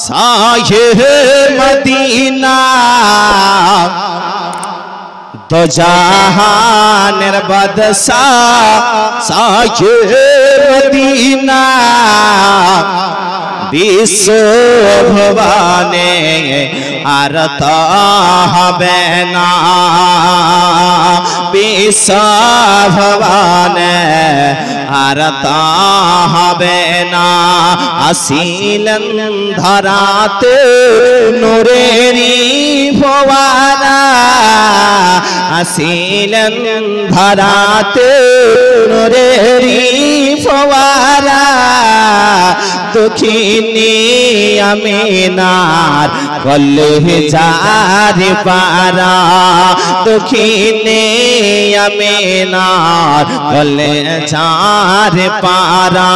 साये मदीना दो जहानेर बादशाह साये मदीना विश्व भवाने आरता हबे ना विश्व भवाने आरता हबे ना आसिलेन धराते नूरेरी फवारा आसिलेन धराते नूरेरी फवारा दुखिनी आमिनार कलेजार पारा दुखिनी आमिनार कलेजार पारा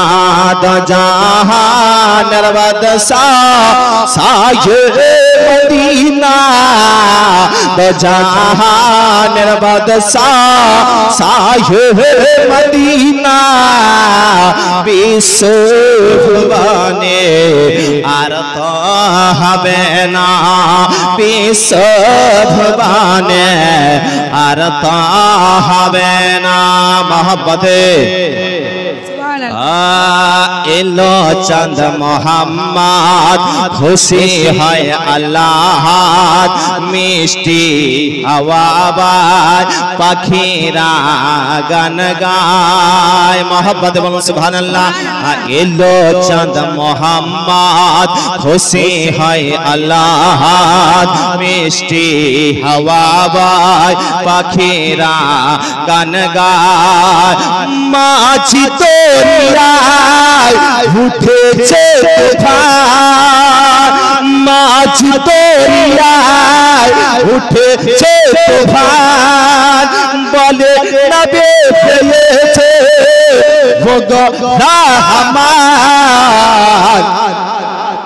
दो जहानेर बादशाह साये मदीना दो जहानेर बादशाह साये मदीना विश्व भवाने आरता हबे ना विश्व भवाने आरता हबे ना मोहब्बते एलो चंद मोहम्मद खुशी है अल्लाह मिष्टि आवाज पखीरा गान गाय मोहब्बत बोलो सुभान अल्लाह एलो चंद मोहम्मद खुशी है अल्लाह मिष्टि आवाज पखीरा गान गाय माछी तो उठेছে তুফান মাছ দরিয়ায় উঠেছে তুফান বলে নবী ফেলেছে ভোগা রহমান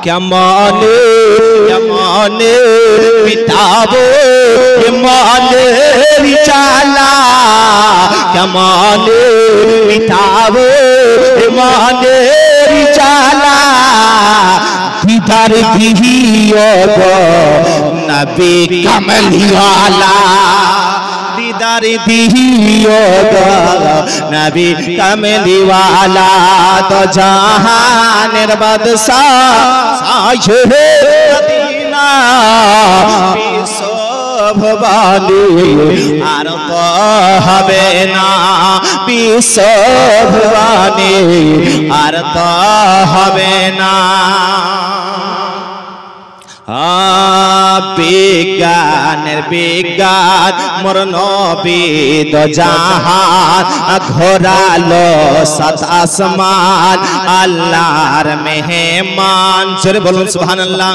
কেমনে পিতাবো কেমনে রিচালা কেমনে পিতাবো কেমনে রিচালা দিদার দিহিও গো নবী কমলিওয়ালা दीदार दिहियो गो नबी कमलीवाला तो जहानेर बादशाह साये मदीना विश्व भवानी आरता हबे ना विश्व भवानी आरता हबे ना বিজ্ঞানের বিজ্ঞান মোর নবী দো জাহান ঘোরালো সাত আসমান আল্লাহর মেহমান জোরে বলুন সুবহানাল্লাহ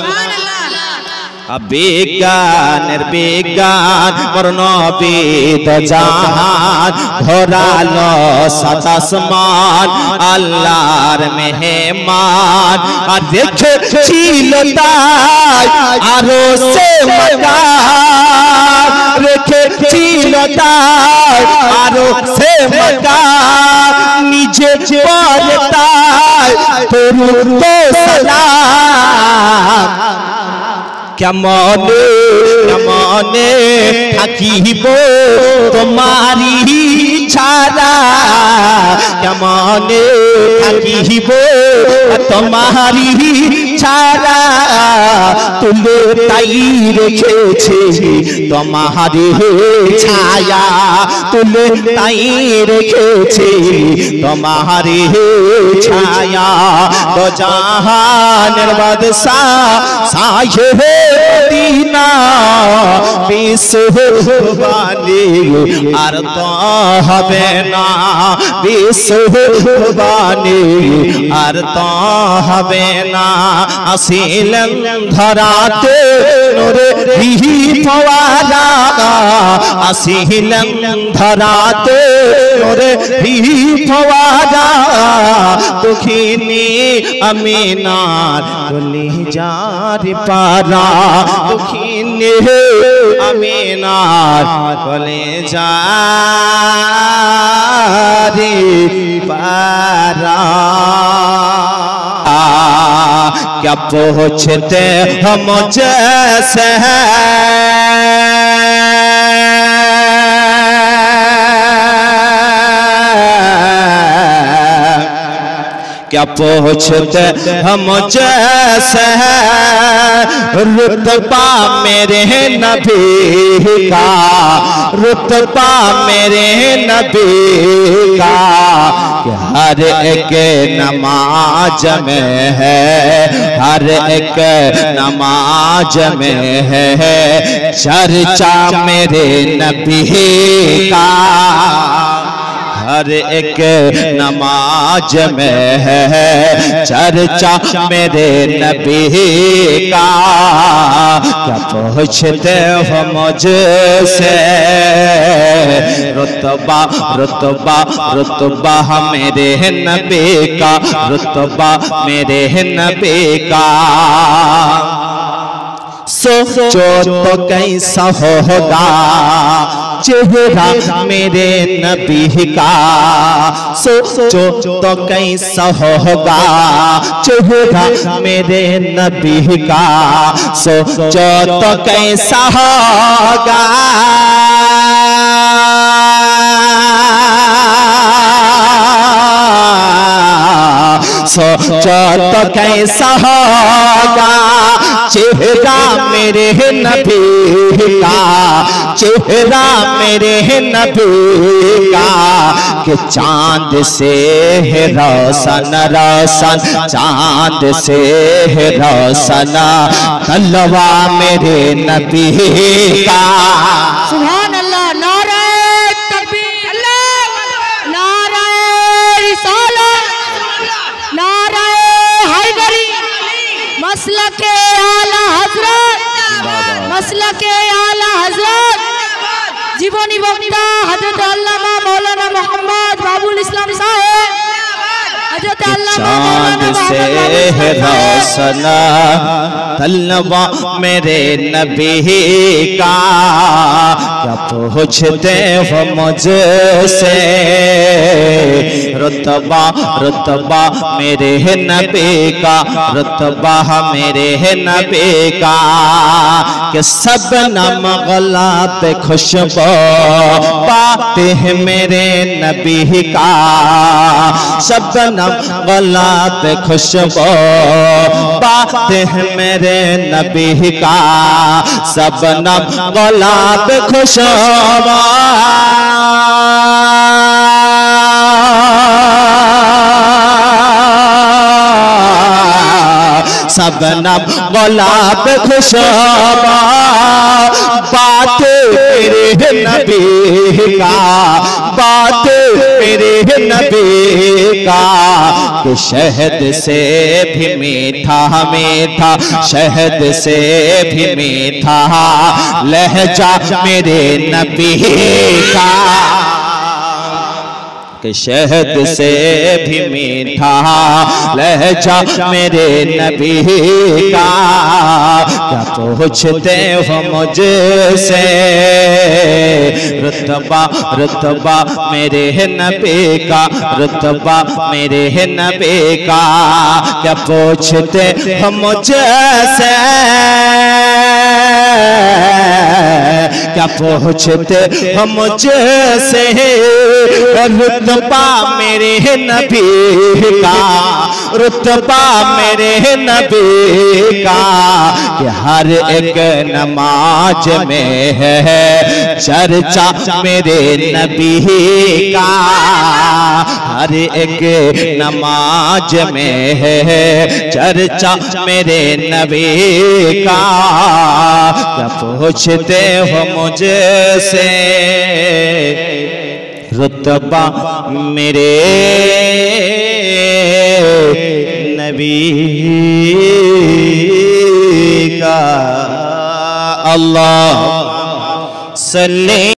বিজ্ঞানের বিজ্ঞান মোর নবী দো জাহান ঘোরালো সাত আসমান আল্লাহর মেহমান আর দেখেছিল তাই আরো সে মকান রেখেছিল তাই আরো সে মকান নিজে পড়ে তাই দরুদ ও সালাম কেমনে থাকিব তোমারি ছাড়া কেমনে থাকিব তোমারি ছাড়া তুলে তাই রেখেছে তোমারি ছায়া তুলে তাই রেখেছে তোমারি ছায়া দো জাহানের বাদশাহ সায়ে मदीना विश्व भवानी आरता हबे ना विश्व भवानी आरता हबे ना आसिलेन धराते नूरे ही फवारा आसिलेन धराते नूरे ही फवारा दुखिनी आमिनार कलेजार पारा दुखिनी आमिनार कलेजार पारा क्या पूछते हो मुझसे क्या पूछते हम मुझसे रुतबा मेरे नबी का, रुतबा मेरे नबी का कि हर एक नमाज में है, हर एक नमाज में है चर्चा मेरे नबी का, हर एक नमाज में है चर्चा मेरे नबी का। क्या पूछते हो मुझसे रुतबा रुतबा रुतबा मेरे नबी का, रुतबा मेरे नबी का। सोचो तो कैसा होगा चेहरा मेरे नबी का, सोचो तो कैसा होगा चेहरा मेरे नबी का, सोचो तो कैसा होगा सोचो तो कैसा होगा चेहरा मेरे नबी का, चेहरा मेरे नबी का कि चांद से है रोशन रोशन, चांद से है रोशन तलवा मेरे नबी का। सुभान अल्लाह, नारे तकबीर, नारे रिसालत, नारे हैदरी, मसलके आला हजरत, मसलके आला हजरत, जीवनी वक्ता हजरत अल्लामा मौलाना मोहम्मद बाबुल इस्लाम साहब, हजरत अल्लामा चांद से है रोशन तलवा मेरे नबी का। क्या पूछते हो मुझसे रुतबा रुतबा मेरे नबी का, रुतबा मेरे नबी का कि सब नम गुलाब खुशबू पाते हैं मेरे नबी का, सब नम गुलाब खुशबू पाते हैं मेरे नबी का, सब नम गुलाब खुशबू सब नम गुलाब खुशबू बात मेरे नबी का, बात मेरे नबी का कि शहद से भी मीठा मीठा, शहद से भी मीठा लहजा मेरे नबी का, कि शहद से भी मीठा लहजा मेरे नबी का। क्या पूछते हो मुझसे रुतबा रुतबा मेरे नबी का, रुतबा मेरे नबी का। क्या पूछते हो मुझसे, क्या पूछते हो मुझसे रुतबा मेरे नबी का, रुतबा मेरे नबी का कि हर एक नमाज में है चर्चा मेरे नबी का, हर एक नमाज में है चर्चा मेरे नबी का। क्या पूछते हो मुझसे रुतबा मेरे नबी का। अल्लाह सल्ले